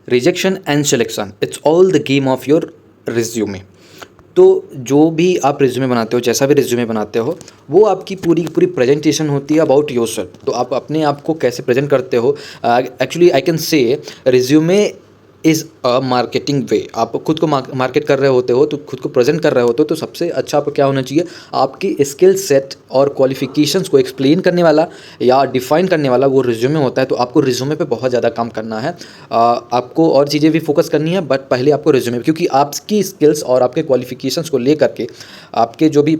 Rejection and selection, it's all the game of your resume. तो जो भी आप रिज्यूमे बनाते हो, जैसा भी रिज्यूमे बनाते हो, वो आपकी पूरी पूरी प्रेजेंटेशन होती है अबाउट योरसेल्फ। तो आप अपने आप को कैसे प्रेजेंट करते हो, actually I can say resume is a marketing way. आप खुद को मार्केट कर रहे होते हो, तो खुद को प्रेजेंट कर रहे होते हो, तो सबसे अच्छा आपको क्या होना चाहिए, आपकी स्किल सेट और क्वालिफिकेशंस को एक्सप्लेन करने वाला या डिफाइन करने वाला वो रिज्यूमे होता है। तो आपको रिज्यूमे पे बहुत ज़्यादा काम करना है। आपको और चीज़ें भी फोकस करनी है, बट पहले आपको रिज्यूमे, क्योंकि आपकी स्किल्स और आपके क्वालिफिकेशंस को लेकर के आपके जो भी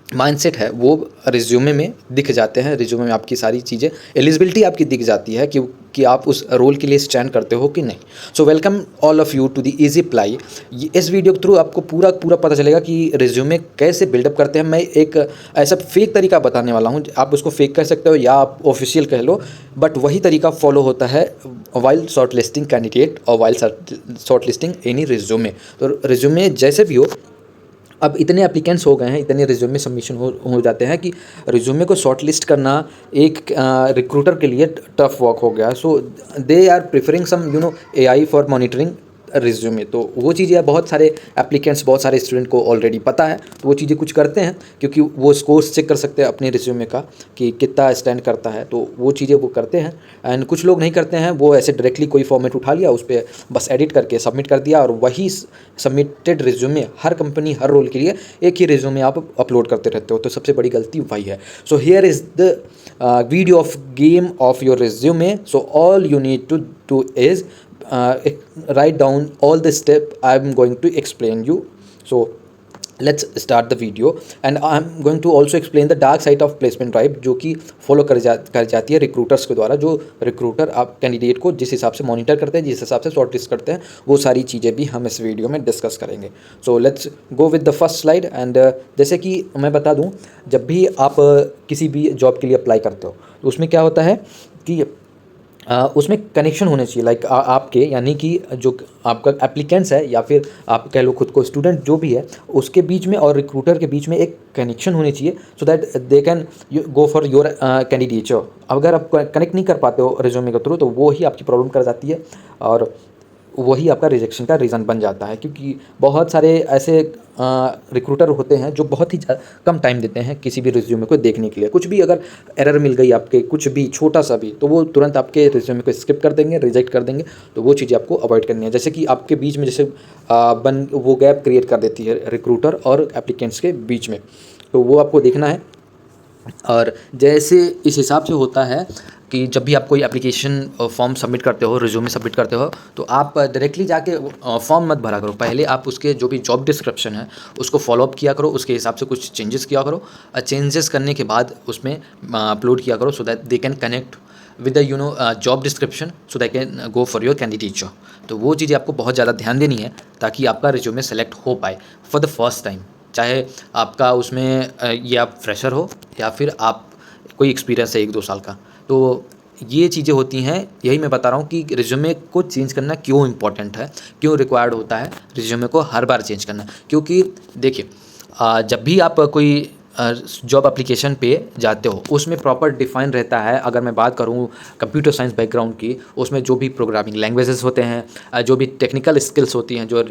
माइंडसेट है वो रिज्यूमे में दिख जाते हैं। रिज्यूमे में आपकी सारी चीज़ें, एलिजिबिलिटी आपकी दिख जाती है कि आप उस रोल के लिए स्टैंड करते हो कि नहीं। So welcome all of you to the easy apply. इस वीडियो के थ्रू आपको पूरा पूरा पता चलेगा कि रिज्यूमे कैसे बिल्डअप करते हैं। मैं एक ऐसा फेक तरीका बताने वाला हूँ, आप उसको फेक कह सकते हो या आप ऑफिशियल कह लो, बट वही तरीका फॉलो होता है वाइल शॉर्ट लिस्टिंग कैंडिडेट और while short listing any resume. तो रिज्यूमे जैसे भी हो, अब इतने एप्लीकेंट्स हो गए हैं, इतने रिज्यूमे सबमिशन हो जाते हैं कि रिज्यूमे को शॉर्ट लिस्ट करना एक रिक्रूटर के लिए टफ वर्क हो गया। So they are preferring some AI for monitoring resume. तो वो चीज़ें बहुत सारे एप्लीकेंट्स, बहुत सारे स्टूडेंट को ऑलरेडी पता है, तो वो चीज़ें कुछ करते हैं, क्योंकि वो स्कोर्स चेक कर सकते हैं अपने रिज्यूमे का कि कितना स्टैंड करता है, तो वो चीज़ें वो करते हैं। एंड कुछ लोग नहीं करते हैं, वो ऐसे डायरेक्टली कोई फॉर्मेट उठा लिया, उस पर बस एडिट करके सबमिट कर दिया, और वही सबमिटेड रिज्यूमे हर कंपनी हर रोल के लिए एक ही रिज्यूमे आप अपलोड करते रहते हो। तो सबसे बड़ी गलती वही है। So here is the video of game of your resume. So all you need to do is write down all the step I'm going to explain you. So let's start the video, and I'm going to also explain the dark side of placement drive, जो कि follow कर जाती है recruiters के द्वारा। जो recruiter आप candidate को जिस हिसाब से मॉनिटर करते हैं, जिस हिसाब से शॉर्ट लिस्ट करते हैं, वो सारी चीज़ें भी हम इस वीडियो में डिस्कस करेंगे। So let's go with the first slide. And जैसे कि मैं बता दूं, जब भी आप किसी भी जॉब के लिए अप्लाई करते हो, तो उसमें क्या होता है कि उसमें कनेक्शन होने चाहिए, लाइक आपके, यानी कि जो आपका एप्लीकेंट्स है या फिर आप कह लो खुद को स्टूडेंट जो भी है, उसके बीच में और रिक्रूटर के बीच में एक कनेक्शन होनी चाहिए, so that they can go for your candidature. अगर आप कनेक्ट नहीं कर पाते हो रिज्यूमे के थ्रू, तो वो ही आपकी प्रॉब्लम कर जाती है और वही आपका रिजेक्शन का रीज़न बन जाता है। क्योंकि बहुत सारे ऐसे रिक्रूटर होते हैं जो बहुत ही कम टाइम देते हैं किसी भी रिज्यूमे को देखने के लिए। कुछ भी अगर एरर मिल गई आपके, कुछ भी छोटा सा भी, तो वो तुरंत आपके रिज्यूमे को स्किप कर देंगे, रिजेक्ट कर देंगे। तो वो चीज़ें आपको अवॉइड करनी है। जैसे कि आपके बीच में जैसे वो गैप क्रिएट कर देती है रिक्रूटर और एप्लीकेंट्स के बीच में, तो वो आपको देखना है। और जैसे इस हिसाब से होता है कि जब भी आप कोई एप्लीकेशन फॉर्म सबमिट करते हो, रिज्यूमे सबमिट करते हो, तो आप डायरेक्टली जाके फॉर्म मत भरा करो। पहले आप उसके जो भी जॉब डिस्क्रिप्शन है उसको फॉलोअप किया करो, उसके हिसाब से कुछ चेंजेस किया करो। चेंजेस करने के बाद उसमें अपलोड किया करो, so that they can connect with the job description, so that can go for your candidature. तो वो चीज़ें आपको बहुत ज़्यादा ध्यान देनी है, ताकि आपका रिज्यूमे सेलेक्ट हो पाए फॉर द फर्स्ट टाइम। चाहे आपका उसमें ये आप फ्रेशर हो या फिर आप कोई एक्सपीरियंस है 1-2 साल का, तो ये चीज़ें होती हैं। यही मैं बता रहा हूँ कि रिज्यूमे को चेंज करना क्यों इम्पॉर्टेंट है, क्यों रिक्वायर्ड होता है रिज्यूमे को हर बार चेंज करना। क्योंकि देखिए, जब भी आप कोई जॉब एप्लीकेशन पे जाते हो, उसमें प्रॉपर डिफाइन रहता है। अगर मैं बात करूँ कंप्यूटर साइंस बैकग्राउंड की, उसमें जो भी प्रोग्रामिंग लैंग्वेजेस होते हैं, जो भी टेक्निकल स्किल्स होती हैं, जो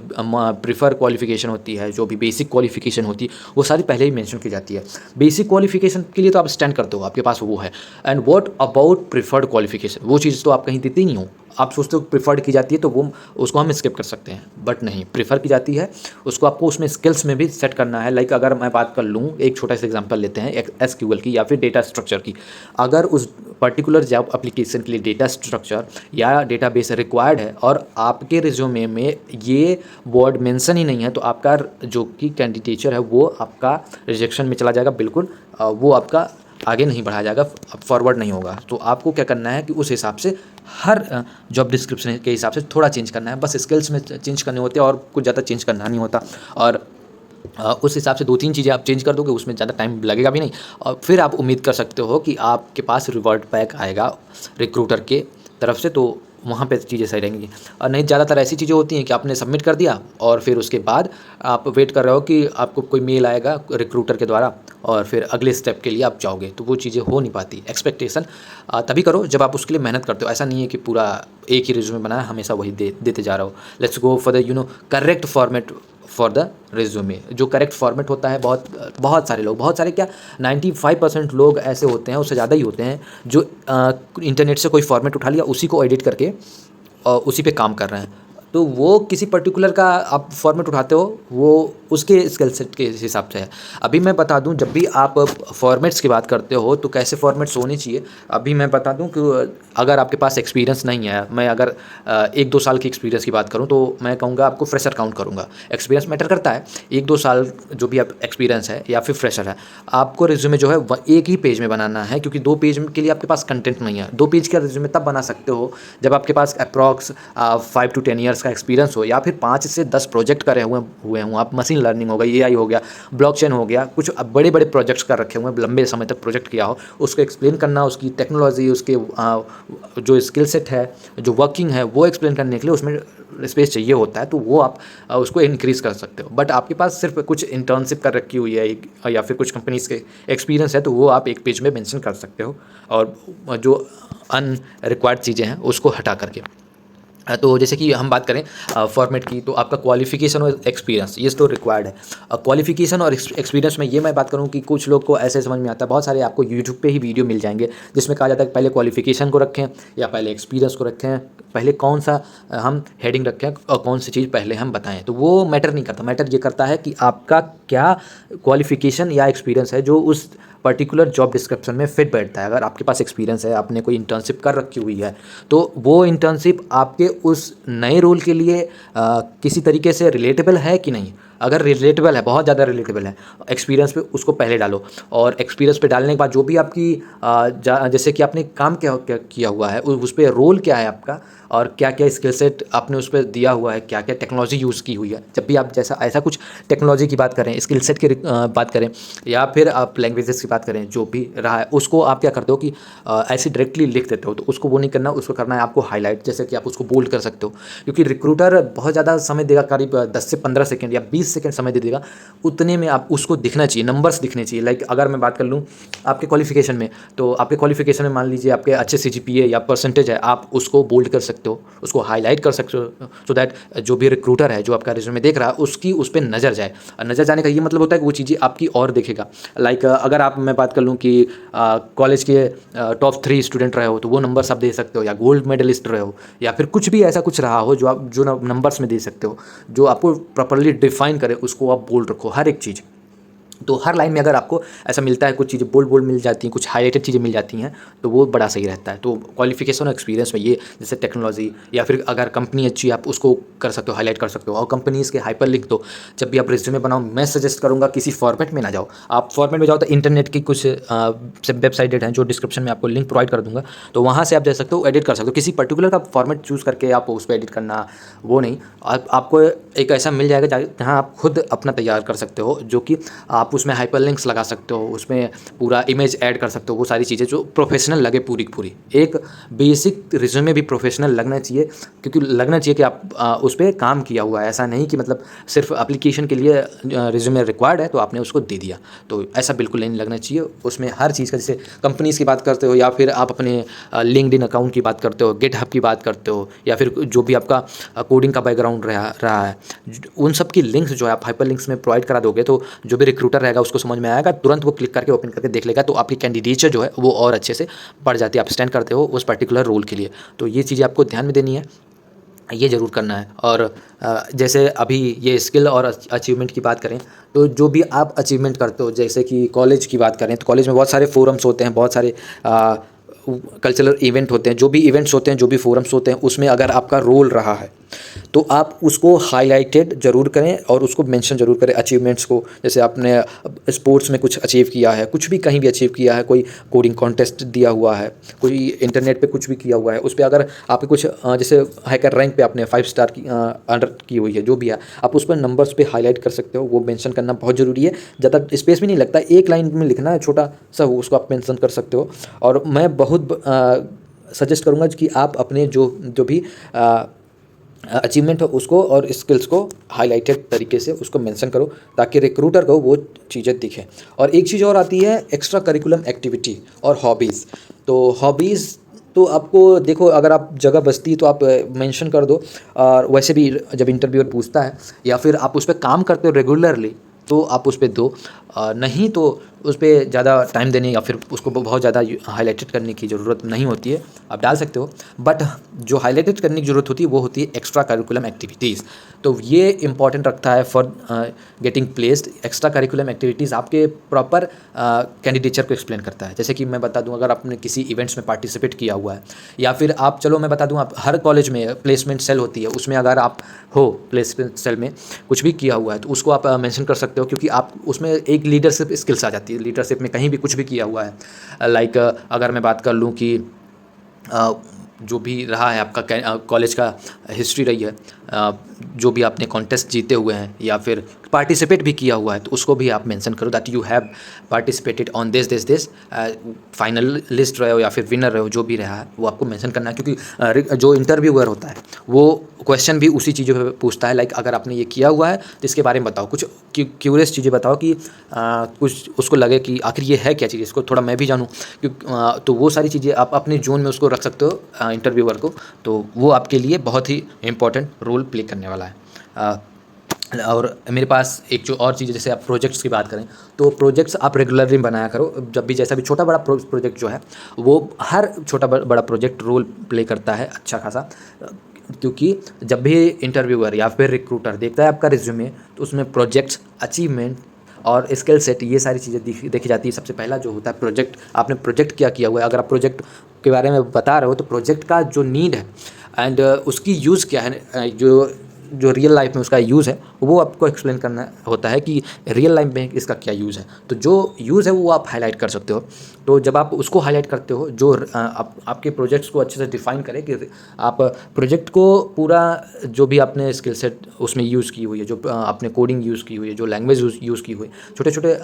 प्रीफर क्वालिफिकेशन होती है, जो भी बेसिक क्वालिफिकेशन होती है, वो सारी पहले ही मेंशन की जाती है। बेसिक क्वालिफिकेशन के लिए तो आप स्टैंड करते हो, आपके पास वो है। And what about preferred qualification, वो चीज़ तो आप कहीं देते ही नहीं हो। आप सोचते हो प्रीफर्ड की जाती है तो वो उसको हम स्किप कर सकते हैं, बट नहीं, प्रीफर की जाती है। उसको आपको उसमें स्किल्स में भी सेट करना है। लाइक अगर मैं बात कर लूँ, एक छोटा सा एग्जांपल लेते हैं एसक्यूएल की या फिर डेटा स्ट्रक्चर की। अगर उस पर्टिकुलर जॉब एप्लीकेशन के लिए डेटा स्ट्रक्चर या डेटाबेस रिक्वायर्ड है और आपके रिज्यूमे में ये वर्ड मेंशन ही नहीं है, तो आपका जो कि कैंडिडेचर है वो आपका रिजेक्शन में चला जाएगा। बिल्कुल वो आपका आगे नहीं बढ़ाया जाएगा, फॉरवर्ड नहीं होगा। तो आपको क्या करना है कि उस हिसाब से हर जॉब डिस्क्रिप्शन के हिसाब से थोड़ा चेंज करना है। बस स्किल्स में चेंज करने होते हैं और कुछ ज़्यादा चेंज करना नहीं होता। और उस हिसाब से 2-3 चीज़ें आप चेंज कर दोगे, उसमें ज़्यादा टाइम लगेगा भी नहीं, और फिर आप उम्मीद कर सकते हो कि आपके पास रिवर्ट बैक आएगा रिक्रूटर के तरफ से। तो वहाँ पे चीज़ें सही रहेंगी। और नहीं, ज़्यादातर ऐसी चीज़ें होती हैं कि आपने सबमिट कर दिया और फिर उसके बाद आप वेट कर रहे हो कि आपको कोई मेल आएगा रिक्रूटर के द्वारा और फिर अगले स्टेप के लिए आप जाओगे, तो वो चीज़ें हो नहीं पाती। एक्सपेक्टेशन तभी करो जब आप उसके लिए मेहनत करते हो। ऐसा नहीं है कि पूरा एक ही रिज्यूमे बनाया हमेशा वही देते जा रहा हो। Let's go for the correct format for the resume. जो करेक्ट फॉर्मेट होता है, बहुत सारे लोग, बहुत सारे क्या 95% लोग ऐसे होते हैं, उससे ज़्यादा ही होते हैं, जो इंटरनेट से कोई फॉर्मेट उठा लिया, उसी को एडिट करके और उसी पे काम कर रहे हैं। तो वो किसी पर्टिकुलर का आप फॉर्मेट उठाते हो, वो उसके स्किल सेट के हिसाब से है। अभी मैं बता दूं, जब भी आप फॉर्मेट्स की बात करते हो तो कैसे फॉर्मेट्स होने चाहिए, अभी मैं बता दूं कि अगर आपके पास एक्सपीरियंस नहीं है, मैं अगर 1-2 साल की एक्सपीरियंस की बात करूं तो मैं कहूँगा आपको फ्रेशर काउंट करूँगा। एक्सपीरियंस मैटर करता है, 1-2 साल जो भी आप एक्सपीरियंस है या फिर फ्रेशर है, आपको रिज्यूमे जो है एक ही पेज में बनाना है, क्योंकि 2 पेज के लिए आपके पास कंटेंट नहीं है। 2 पेज का रिज्यूमे तब बना सकते हो जब आपके पास अप्रॉक्स 5 to 10 ईयर्स का एक्सपीरियंस हो, या फिर 5 से 10 प्रोजेक्ट करे हुए हों आप। मशीन लर्निंग हो गई, एआई हो गया, ब्लॉकचेन हो गया, कुछ बड़े बड़े प्रोजेक्ट्स कर रखे हुए हैं, लंबे समय तक प्रोजेक्ट किया हो, उसको एक्सप्लेन करना, उसकी टेक्नोलॉजी, उसके जो स्किल सेट है, जो वर्किंग है, वो एक्सप्लेन करने के लिए उसमें स्पेस चाहिए होता है, तो वो आप उसको इंक्रीज़ कर सकते हो। बट आपके पास सिर्फ कुछ इंटर्नशिप कर रखी हुई है या फिर कुछ कंपनीज़ के एक्सपीरियंस है, तो वो आप एक पेज में मेंशन कर सकते हो, और जो अनरिक्वायर्ड चीज़ें हैं उसको हटा करके। तो जैसे कि हम बात करें फॉर्मेट की, तो आपका क्वालिफिकेशन और एक्सपीरियंस ये तो रिक्वायर्ड है। क्वालिफिकेशन और एक्सपीरियंस में ये मैं बात करूँ कि कुछ लोग को ऐसे समझ में आता है, बहुत सारे आपको यूट्यूब पे ही वीडियो मिल जाएंगे जिसमें कहा जाता है कि पहले क्वालिफिकेशन को रखें या पहले एक्सपीरियंस को रखें, पहले कौन सा हम हेडिंग रखें और कौन सी चीज़ पहले हम बताएं। तो वो मैटर नहीं करता, मैटर ये करता है कि आपका क्या क्वालिफिकेशन या एक्सपीरियंस है जो उस पर्टिकुलर जॉब डिस्क्रिप्शन में फिट बैठता है। अगर आपके पास एक्सपीरियंस है, आपने कोई इंटर्नशिप कर रखी हुई है, तो वो इंटर्नशिप आपके उस नए रोल के लिए किसी तरीके से रिलेटेबल है कि नहीं। अगर रिलेटेबल है, बहुत ज़्यादा रिलेटेबल है, एक्सपीरियंस पे उसको पहले डालो, और एक्सपीरियंस पे डालने के बाद जो भी आपकी जैसे कि आपने काम क्या किया हुआ है, उस पर रोल क्या है आपका, और क्या क्या स्किल सेट आपने उस पर दिया हुआ है, क्या क्या टेक्नोलॉजी यूज़ की हुई है। जब भी आप जैसा ऐसा कुछ टेक्नोलॉजी की बात करें, स्किल सेट की बात करें, या फिर आप लैंग्वेजेस की बात करें, जो भी रहा है उसको आप क्या करते हो कि ऐसे डायरेक्टली लिख देते हो। तो उसको वो नहीं करना, उसको करना है आपको हाईलाइट, जैसे कि आप उसको बोल्ड कर सकते हो, क्योंकि रिक्रूटर बहुत ज़्यादा समय देगा, करीब 10 से 15 सेकंड या 20 सेकंड समय दे देगा, उतने में आप उसको दिखना चाहिए, नंबर्स दिखने चाहिए। लाइक अगर मैं बात कर लूँ आपके क्वालिफिकेशन में, तो आपके क्वालिफिकेशन में मान लीजिए आपके अच्छे CGPA या परसेंटेज है, आप उसको बोल्ड कर सकते हो, उसको हाईलाइट कर सकते हो, सो दैट जो भी रिक्रूटर है जो आपका रिज्यूमे देख रहा है उसकी उस पर नज़र जाए। नज़र जाने का ये मतलब होता है कि वो चीज़ें आपकी और देखेगा। लाइक अगर आप मैं बात कर लूँ कि कॉलेज के टॉप 3 स्टूडेंट रहे हो, तो वो नंबर्स आप दे सकते हो, या गोल्ड मेडलिस्ट रहे हो, या फिर कुछ भी ऐसा कुछ रहा हो जो आप जो नंबर्स में दे सकते हो, जो आपको प्रॉपर्ली डिफाइन करे, उसको आप बोल्ड रखो हर एक चीज़। तो हर लाइन में अगर आपको ऐसा मिलता है, कुछ चीज़ें बोल्ड बोल्ड मिल जाती हैं, कुछ हाईलाइटेड चीज़ें मिल जाती हैं, तो वो बड़ा सही रहता है। तो क्वालिफिकेशन और एक्सपीरियंस में ये, जैसे टेक्नोलॉजी, या फिर अगर कंपनी अच्छी है आप उसको कर सकते हो, हाईलाइट कर सकते हो। और कंपनीज़ के हाइपर लिंक, तो जब भी आप रिज्यूमे बनाओ, मैं सजेस्ट करूँगा किसी फॉर्मेट में ना जाओ। आप फॉर्मेट में जाओ तो इंटरनेट की कुछ वेबसाइटेड हैं, जो डिस्क्रिप्शन में आपको लिंक प्रोवाइड कर दूँगा, तो वहाँ से आप जा सकते हो, एडिट कर सकते हो। किसी पर्टिकुलर का फॉर्मेट चूज़ करके आप उस पर एडिट करना, वो नहीं। आपको एक ऐसा मिल जाएगा जहाँ आप खुद अपना तैयार कर सकते हो, जो कि आप उसमें हाइपर लिंक्स लगा सकते हो, उसमें पूरा इमेज ऐड कर सकते हो, वो सारी चीज़ें जो प्रोफेशनल लगे पूरी की पूरी। एक बेसिक रिज्यूमे भी प्रोफेशनल लगना चाहिए, क्योंकि लगना चाहिए कि आप उस पर काम किया हुआ है। ऐसा नहीं कि मतलब सिर्फ एप्लीकेशन के लिए रिज्यूमे रिक्वायर्ड है तो आपने उसको दे दिया, तो ऐसा बिल्कुल नहीं लगना चाहिए। उसमें हर चीज़ का, जैसे कंपनीज़ की बात करते हो, या फिर आप अपने लिंक्डइन अकाउंट की बात करते हो, गिटहब की बात करते हो, या फिर जो भी आपका कोडिंग का बैकग्राउंड रहा है, उन सब की लिंक्स जो है आप हाइपर लिंक्स में प्रोवाइड करा दोगे, तो जो भी रिक्रूटर रहेगा उसको समझ में आएगा, तुरंत वो क्लिक करके ओपन करके देख लेगा, तो आपकी कैंडिडेचर जो है वो और अच्छे से बढ़ जाती है, आप स्टैंड करते हो उस पर्टिकुलर रोल के लिए। तो ये चीज़ें आपको ध्यान में देनी है, ये ज़रूर करना है। और जैसे अभी ये स्किल और अचीवमेंट की बात करें, तो जो भी आप अचीवमेंट करते हो, जैसे कि कॉलेज की बात करें, तो कॉलेज में बहुत सारे फोरम्स होते हैं, बहुत सारे कल्चरल इवेंट होते हैं, जो भी इवेंट्स होते हैं, जो भी फोरम्स होते हैं, उसमें अगर आपका रोल रहा है तो आप उसको हाईलाइटेड ज़रूर करें और उसको मेंशन ज़रूर करें, अचीवमेंट्स को। जैसे आपने स्पोर्ट्स में कुछ अचीव किया है, कुछ भी कहीं भी अचीव किया है, कोई कोडिंग कॉन्टेस्ट दिया हुआ है, कोई इंटरनेट पे कुछ भी किया हुआ है, उस पर अगर आपके कुछ जैसे हैकर रैंक पे आपने 5 स्टार की अंडर की हुई है, जो भी है, आप उस पर नंबर्स पे हाईलाइट कर सकते हो। वो मेंशन करना बहुत ज़रूरी है, ज़्यादा स्पेस भी नहीं लगता, एक लाइन में लिखना है छोटा सा, उसको आप मेंशन कर सकते हो। और मैं बहुत सजेस्ट करूँगा कि आप अपने जो जो भी अचीवमेंट हो उसको और स्किल्स को हाईलाइटेड तरीके से उसको मेंशन करो, ताकि रिक्रूटर को वो चीज़ें दिखें। और एक चीज़ और आती है एक्स्ट्रा करिकुलम एक्टिविटी और हॉबीज़। तो हॉबीज़ तो आपको देखो, अगर आप जगह बचती है तो आप मेंशन कर दो। और वैसे भी जब इंटरव्यूअर पूछता है या फिर आप उस पे काम करते हो रेगुलरली तो आप उस पे दो, नहीं तो उस पे ज़्यादा टाइम देने या फिर उसको बहुत ज़्यादा हाईलाइटेड करने की ज़रूरत नहीं होती है, आप डाल सकते हो। बट जो हाईलाइटेड करने की ज़रूरत होती है वो होती है एक्स्ट्रा करिकुलम एक्टिविटीज़। तो ये इंपॉर्टेंट रखता है for getting placed. Extra curriculum activities आपके प्रॉपर कैंडिडेचर को एक्सप्लेन करता है। जैसे कि मैं बता दूं, अगर आपने किसी इवेंट्स में पार्टिसिपेट किया हुआ है या फिर आप, चलो मैं बता दूं, आप हर कॉलेज में प्लेसमेंट सेल होती है, उसमें अगर आप हो प्लेसमेंट सेल में कुछ भी किया हुआ है तो उसको आप मेंशन कर सकते हो, क्योंकि आप उसमें एक लीडरशिप स्किल्स आ जाती है। लीडरशिप में कहीं भी कुछ भी किया हुआ है, लाइक अगर मैं बात कर लूँ कि जो भी रहा है आपका कॉलेज का हिस्ट्री रही है, जो भी आपने कॉन्टेस्ट जीते हुए हैं या फिर पार्टिसिपेट भी किया हुआ है तो उसको भी आप मेंशन करो that you have participated on this final list रहे हो या फिर विनर रहे हो, जो भी रहा है वो आपको मेंशन करना है। क्योंकि जो इंटरव्यूअर होता है वो क्वेश्चन भी उसी चीज़ों पे पूछता है, लाइक अगर आपने ये किया हुआ है तो इसके बारे में बताओ, कुछ क्यूरियस चीज़ें बताओ कि कुछ उसको लगे कि आखिर ये है क्या चीज़, इसको थोड़ा मैं भी जानूँ। तो वो सारी चीज़ें आप अपने जोन में उसको रख सकते हो इंटरव्यूअर को, तो वो आपके लिए बहुत ही इंपॉर्टेंट रोल प्ले करने वाला है। और मेरे पास एक जो और चीज़ है, जैसे आप प्रोजेक्ट्स की बात करें तो प्रोजेक्ट्स आप रेगुलरली बनाया करो। जब भी जैसा भी छोटा बड़ा प्रोजेक्ट जो है वो, हर छोटा बड़ा प्रोजेक्ट रोल प्ले करता है अच्छा खासा। क्योंकि जब भी इंटरव्यूअर या फिर रिक्रूटर देखता है आपका रिज्यूमे तो उसमें प्रोजेक्ट्स, अचीवमेंट और स्किल सेट, ये सारी चीज़ें देखी जाती है। सबसे पहला जो होता है प्रोजेक्ट, आपने प्रोजेक्ट क्या किया हुआ है। अगर आप प्रोजेक्ट के बारे में बता रहे हो तो प्रोजेक्ट का जो नीड है एंड उसकी यूज़ क्या है, जो रियल लाइफ में उसका यूज़ है वो आपको एक्सप्लेन करना होता है कि रियल लाइफ में इसका क्या यूज़ है। तो जो यूज़ है वो आप हाईलाइट कर सकते हो। तो जब आप उसको हाईलाइट करते हो, जो आपके प्रोजेक्ट्स को अच्छे से डिफाइन करें कि आप प्रोजेक्ट को पूरा, जो भी आपने स्किल सेट उसमें यूज़ की हुई है, जो आपने कोडिंग यूज़ की हुई है, जो लैंग्वेज यूज़ की हुई, छोटे छोटे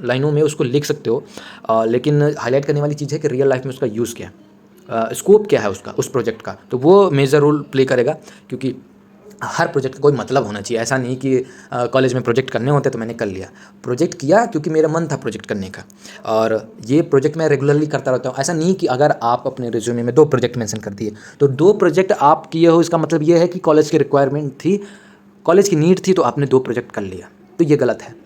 लाइनों में उसको लिख सकते हो। लेकिन हाईलाइट करने वाली चीज़ है कि रियल लाइफ में उसका यूज़ क्या है, स्कोप क्या है उसका, उस प्रोजेक्ट का। तो वो मेजर रोल प्ले करेगा, क्योंकि हर प्रोजेक्ट का कोई मतलब होना चाहिए। ऐसा नहीं कि कॉलेज में प्रोजेक्ट करने होते तो मैंने कर लिया, प्रोजेक्ट किया क्योंकि मेरा मन था प्रोजेक्ट करने का, और ये प्रोजेक्ट मैं रेगुलरली करता रहता हूँ। ऐसा नहीं कि अगर आप अपने रिज्यूमे में 2 प्रोजेक्ट मेंशन कर दिए तो 2 प्रोजेक्ट आप किए हो, इसका मतलब ये है कि कॉलेज की रिक्वायरमेंट थी, कॉलेज की नीड थी, तो आपने 2 प्रोजेक्ट कर लिया। तो ये गलत है,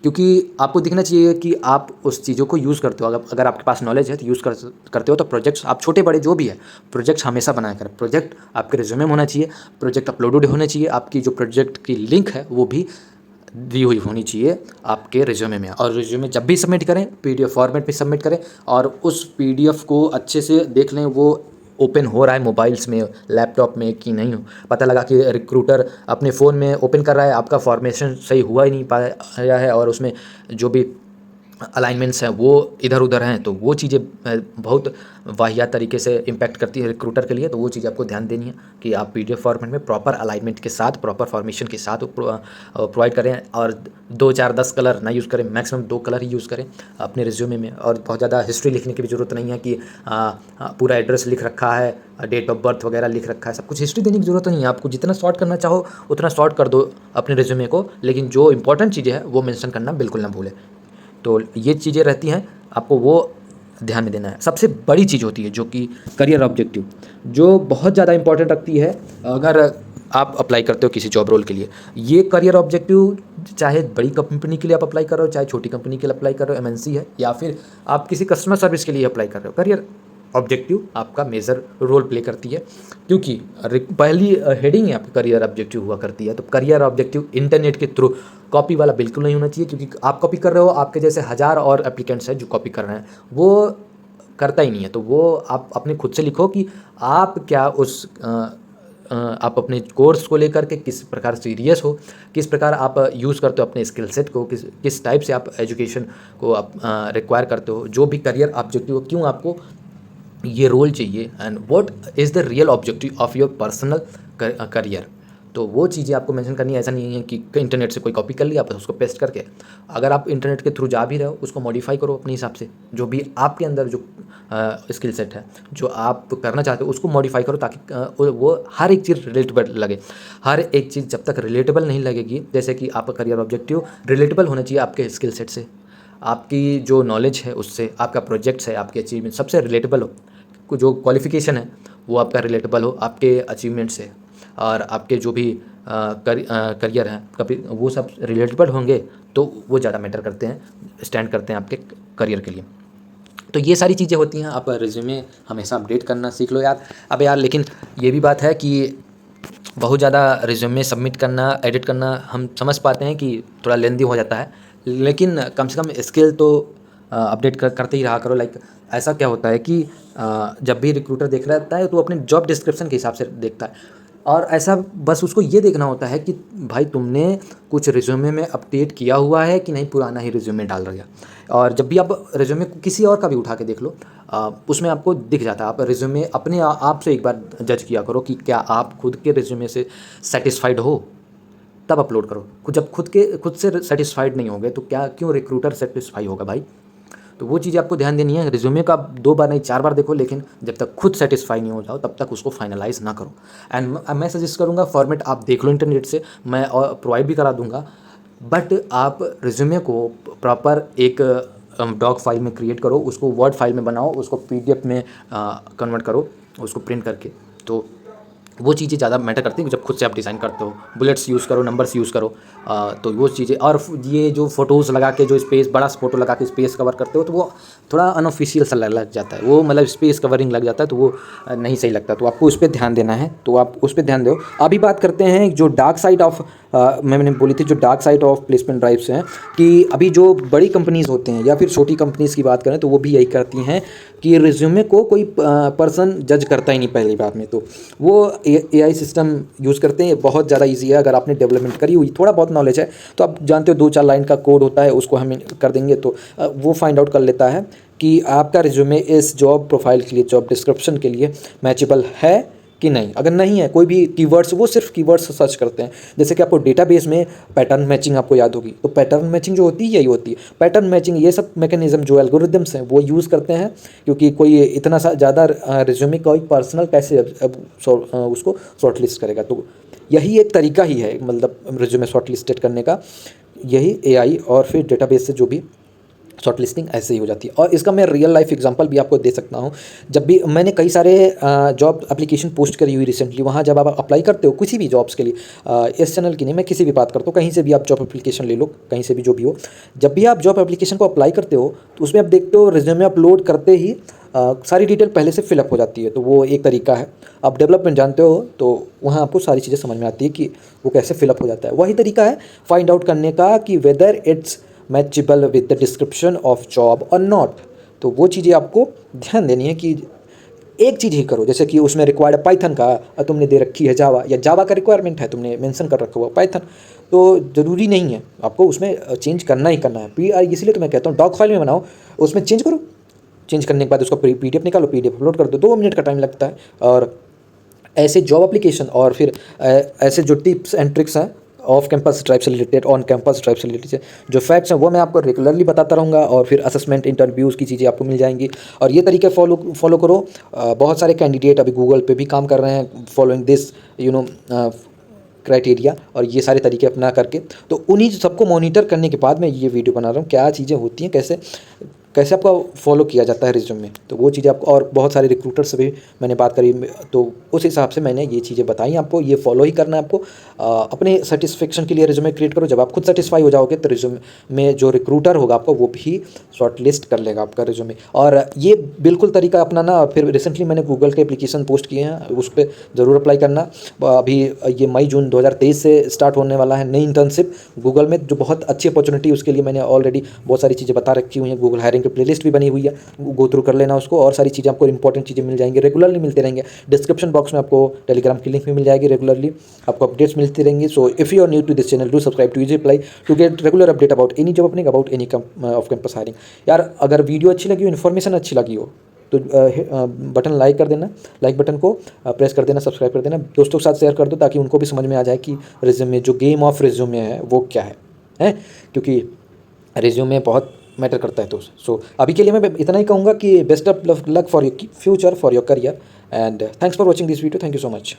क्योंकि आपको दिखना चाहिए कि आप उस चीज़ों को यूज़ करते हो। अगर आपके पास नॉलेज है तो यूज़ करते हो। तो प्रोजेक्ट्स आप छोटे बड़े जो भी है, प्रोजेक्ट्स हमेशा बनाया करें। प्रोजेक्ट आपके रिज्यूमे में होना चाहिए, प्रोजेक्ट अपलोडेड होने चाहिए, आपकी जो प्रोजेक्ट की लिंक है वो भी दी हुई होनी चाहिए आपके रिज्यूमे में। और रिज्यूमे जब भी सबमिट करें पीडीएफ फॉर्मेट में सबमिट करें, और उस पीडीएफ को अच्छे से देख लें वो ओपन हो रहा है मोबाइल्स में, लैपटॉप में कि नहीं हो। पता लगा कि रिक्रूटर अपने फ़ोन में ओपन कर रहा है, आपका फॉर्मेशन सही हुआ ही नहीं पाया है और उसमें जो भी अलाइनमेंट्स हैं वो इधर उधर हैं, तो वो चीज़ें बहुत वाहियात तरीके से इम्पैक्ट करती है रिक्रूटर के लिए। तो वो चीज़ आपको ध्यान देनी है कि आप पीडीएफ फॉर्मेट में प्रॉपर अलाइनमेंट के साथ, प्रॉपर फॉर्मेशन के साथ प्रोवाइड करें, और 2 4 10 कलर ना यूज़ करें, मैक्सिमम 2 कलर ही यूज़ करें अपने रिज्यूमे में। और बहुत ज़्यादा हिस्ट्री लिखने की भी ज़रूरत नहीं है कि पूरा एड्रेस लिख रखा है, डेट ऑफ बर्थ वगैरह लिख रखा है, सब कुछ हिस्ट्री देने की ज़रूरत नहीं है। आपको जितना शॉर्ट करना चाहो उतना शॉर्ट कर दो अपने रिज्यूमे को, लेकिन जो इंपॉर्टेंट चीज़ें हैं वो मेंशन करना बिल्कुल ना भूलें। तो ये चीज़ें रहती हैं, आपको वो ध्यान में देना है। सबसे बड़ी चीज़ होती है जो कि करियर ऑब्जेक्टिव, जो बहुत ज़्यादा इंपॉर्टेंट रखती है अगर आप अप्लाई करते हो किसी जॉब रोल के लिए। ये करियर ऑब्जेक्टिव, चाहे बड़ी कंपनी के लिए आप अप्लाई कर रहे हो, चाहे छोटी कंपनी के लिए अप्लाई कर रहे हो, एमएनसी है, या फिर आप किसी कस्टमर सर्विस के लिए अप्लाई कर रहे हो, करियर ऑब्जेक्टिव आपका मेजर रोल प्ले करती है। क्योंकि पहली हेडिंग है आपकी करियर ऑब्जेक्टिव हुआ करती है। तो करियर ऑब्जेक्टिव इंटरनेट के थ्रू कॉपी वाला बिल्कुल नहीं होना चाहिए, क्योंकि आप कॉपी कर रहे हो, आपके जैसे 1000 और एप्लीकेंट्स हैं जो कॉपी कर रहे हैं, वो करता ही नहीं है। तो वो आप अपने खुद से लिखो कि आप क्या आप अपने कोर्स को लेकर के किस प्रकार सीरियस हो, किस प्रकार आप यूज़ करते हो अपने स्किल सेट को, किस टाइप से आप एजुकेशन को आप रिक्वायर करते हो, जो भी करियर ऑब्जेक्टिव हो, क्यों आपको ये रोल चाहिए, and what is the real objective of your personal career. तो वो चीज़ें आपको मेंशन करनी है। ऐसा नहीं है कि इंटरनेट से कोई कॉपी कर लिया आप उसको पेस्ट करके। अगर आप इंटरनेट के थ्रू जा भी रहे हो, उसको मॉडिफाई करो अपने हिसाब से, जो भी आपके अंदर जो स्किल सेट है, जो आप करना चाहते हो उसको मॉडिफाई करो, ताकि वो हर एक चीज़ रिलेटेबल लगे। हर एक चीज़ जब तक रिलेटेबल नहीं लगेगी, जैसे कि आपका करियर ऑब्जेक्टिव रिलेटेबल होना चाहिए आपके स्किल सेट से, आपकी जो नॉलेज है उससे, आपका प्रोजेक्ट्स है, आपके अचीवमेंट सबसे रिलेटेबल हो, जो क्वालिफिकेशन है वो आपका रिलेटेबल हो आपके अचीवमेंट से, और आपके जो भी करियर हैं कभी वो सब रिलेटेबल होंगे तो वो ज़्यादा मैटर करते हैं, स्टैंड करते हैं आपके करियर के लिए। तो ये सारी चीज़ें होती हैं। आप रिज्यूमे हमेशा अपडेट करना सीख लो यार। अब यार लेकिन ये भी बात है कि बहुत ज़्यादा रिज्यूमे सबमिट करना, एडिट करना, हम समझ पाते हैं कि थोड़ा लेंदी हो जाता है, लेकिन कम से कम स्किल तो अपडेट करते ही रहा करो। लाइक ऐसा क्या होता है कि जब भी रिक्रूटर देख रहा होता है तो अपने जॉब डिस्क्रिप्शन के हिसाब से देखता है, और ऐसा बस उसको ये देखना होता है कि भाई तुमने कुछ रिज्यूमे में अपडेट किया हुआ है कि नहीं, पुराना ही रिज्यूमे डाल रहा है। और जब भी आप रिज्यूमे को किसी और का भी उठा के देख लो, उसमें आपको दिख जाता है। आप रिज्यूमे अपने आप से एक बार जज किया करो कि क्या आप खुद के रिज्यूमे से सेटिस्फाइड हो, तब अपलोड करो। जब खुद से सेटिस्फाइड नहीं होगे तो क्या क्यों रिक्रूटर सेटिस्फाई होगा भाई। तो वो चीज़ आपको ध्यान देनी है। रिज्यूमे का आप 2 बार नहीं 4 बार देखो, लेकिन जब तक खुद सेटिस्फाई नहीं हो जाओ तब तक उसको फाइनलाइज ना करो। एंड मैं सजेस्ट करूँगा फॉर्मेट आप देख लो इंटरनेट से, मैं और प्रोवाइड भी करा दूँगा, बट आप रिज्यूमे को प्रॉपर एक डॉक फाइल में क्रिएट करो, उसको वर्ड फाइल में बनाओ, उसको PDF में कन्वर्ट करो, उसको प्रिंट करके। तो वो चीज़ें ज़्यादा मैटर करती हैं जब खुद से आप डिज़ाइन करते हो। बुलेट्स यूज़ करो, नंबर्स यूज़ करो, तो वो चीज़ें। और ये जो फ़ोटोज़ लगा के जो स्पेस, बड़ा फ़ोटो लगा के स्पेस कवर करते हो तो वो थोड़ा अनऑफिशियल सा लग जाता है, वो मतलब स्पेस कवरिंग लग जाता है, तो वो नहीं सही लगता। तो आपको उस पर ध्यान देना है, तो आप उस पर ध्यान दो। अभी बात करते हैं जो डार्क साइड ऑफ मैंने बोली थी, जो dark side of placement drives हैं, कि अभी जो बड़ी कंपनीज़ होते हैं या फिर छोटी कंपनीज़ की बात करें तो वो भी यही करती हैं कि रिज्यूमे को कोई पर्सन जज करता ही नहीं पहली बार में। तो वो AI सिस्टम यूज़ करते हैं। बहुत ज़्यादा ईजी है, अगर आपने डेवलपमेंट करी हुई, थोड़ा बहुत नॉलेज है तो आप जानते हो 2-4 लाइन का कोड होता है, उसको हम कर देंगे तो वो फाइंड आउट कर लेता है कि आपका रिज्यूमे इस जॉब प्रोफाइल के लिए, जॉब डिस्क्रिप्शन के लिए मैचेबल है कि नहीं। अगर नहीं है, कोई भी कीवर्ड्स, वो सिर्फ कीवर्ड्स सर्च करते हैं। जैसे कि आपको डेटाबेस में पैटर्न मैचिंग आपको याद होगी, तो पैटर्न मैचिंग जो होती है यही होती है। पैटर्न मैचिंग ये सब मैकेनिज्म जो एल्गोरिदम्स हैं वो यूज़ करते हैं, क्योंकि कोई इतना सा ज़्यादा रिज्यूमे कोई पर्सनल कैसे उसको शॉर्टलिस्ट करेगा। तो यही एक तरीका ही है, मतलब रिज्यूमे शॉर्टलिस्टेड करने का, यही AI और फिर डेटाबेस से जो भी शॉर्ट लिस्टिंग ऐसे ही हो जाती है। और इसका मैं रियल लाइफ एग्जांपल भी आपको दे सकता हूँ। जब भी मैंने कई सारे जॉब एप्लीकेशन पोस्ट करी हुई रिसेंटली, वहाँ जब आप अप्लाई करते हो किसी भी जॉब्स के लिए, इस चैनल की नहीं, मैं किसी भी बात करता हूँ, कहीं से भी आप जॉब एप्लीकेशन ले लो, कहीं से भी जो भी हो, जब भी आप जॉब एप्लीकेशन को अप्लाई करते हो तो उसमें आप देखते हो रिज्यूमे अपलोड करते ही सारी डिटेल पहले से फिलअप हो जाती है। तो वो एक तरीका है। आप डेवलपमेंट जानते हो तो वहाँ आपको सारी चीज़ें समझ में आती है कि वो कैसे फिलअप हो जाता है। वही तरीका है फाइंड आउट करने का कि whether it's matchable with the description of job और नॉट। तो वो चीज़ें आपको ध्यान देनी है कि एक चीज़ ही करो। जैसे कि उसमें रिक्वायर्ड पाइथन का, तुमने दे रखी है जावा, या जावा का रिक्वायरमेंट है, तुमने मेंशन कर रखा हुआ पाइथन, तो ज़रूरी नहीं है आपको उसमें चेंज करना ही करना है। इसलिए तो मैं कहता हूँ डॉक फाइल में बनाओ, उसमें चेंज करो, चेंज करने के बाद उसका PDF निकालो, PDF अपलोड कर दो, 2 मिनट का टाइम लगता है। और ऐसे जॉब एप्लीकेशन और फिर ऐसे जो टिप्स एंड ट्रिक्स हैं ऑफ कैंपस ड्राइव से रिलेटेड, ऑन कैंपस ड्राइव से रिलेटेड जो फैक्ट्स हैं वो मैं आपको रेगुलरली बताता रहूँगा। और फिर असेसमेंट, इंटरव्यूज़ की चीज़ें आपको मिल जाएंगी, और ये तरीके फॉलो करो। बहुत सारे कैंडिडेट अभी गूगल पे भी काम कर रहे हैं फॉलोइंग दिस क्राइटेरिया, और ये सारे तरीके अपना करके। तो उन्हीं सबको मॉनिटर करने के बाद मैं ये वीडियो बना रहा हूँ, क्या चीज़ें होती हैं, कैसे आपका फॉलो किया जाता है रिज्यूमे। तो वो चीज़ें आपको, और बहुत सारे रिक्रूटर से भी मैंने बात करी, तो उस हिसाब से मैंने ये चीज़ें बताई आपको। ये फॉलो ही करना है आपको। अपने सेटिस्फेक्शन के लिए रिज्यूमे क्रिएट करो। जब आप खुद सेटिस्फाई हो जाओगे तो रिज्यूमे में जो रिक्रूटर होगा आपको वो भी शॉर्ट लिस्ट कर लेगा आपका रिज्यूमे। और ये बिल्कुल तरीका अपनाना। और फिर रिसेंटली मैंने गूगल के एप्लीकेशन पोस्ट किए हैं, उस पर ज़रूर अप्लाई करना। अभी ये मई जून 2023 से स्टार्ट होने वाला है नई इंटर्नशिप गूगल में, जो बहुत अच्छी अपॉर्चुनिटी। उसके लिए मैंने ऑलरेडी बहुत सारी चीज़ें बता रखी हुई हैं, गूगल हायरिंग की प्लेलिस्ट भी बनी हुई है, गो थ्रू कर लेना उसको। और सारी चीज़ें आपको इंपॉर्टेंट चीज़ें मिल जाएंगी, रेगुलरली मिलते रहेंगे। डिस्क्रिप्शन बॉक्स में आपको टेलीग्राम की लिंक भी मिल जाएगी, रेगुलरली आपको अपडेट्स मिलती रहेंगी। So if you are new to this channel, do subscribe to easy apply to get regular update about any job opening, about any off campus hiring. यार अगर वीडियो अच्छी लगी हो, इन्फॉर्मेशन अच्छी लगी हो, तो बटन लाइक कर देना, लाइक बटन को प्रेस कर देना, सब्सक्राइब कर देना, दोस्तों के साथ शेयर कर दो ताकि उनको भी समझ में आ जाए कि रिज्यूमे, जो गेम ऑफ रिज्यूमे है वो क्या है, क्योंकि रिज्यूमे बहुत मैटर करता है। तो सो अभी के लिए मैं इतना ही कहूँगा कि best of luck for your future, for your career, and thanks for watching this video. Thank you so much.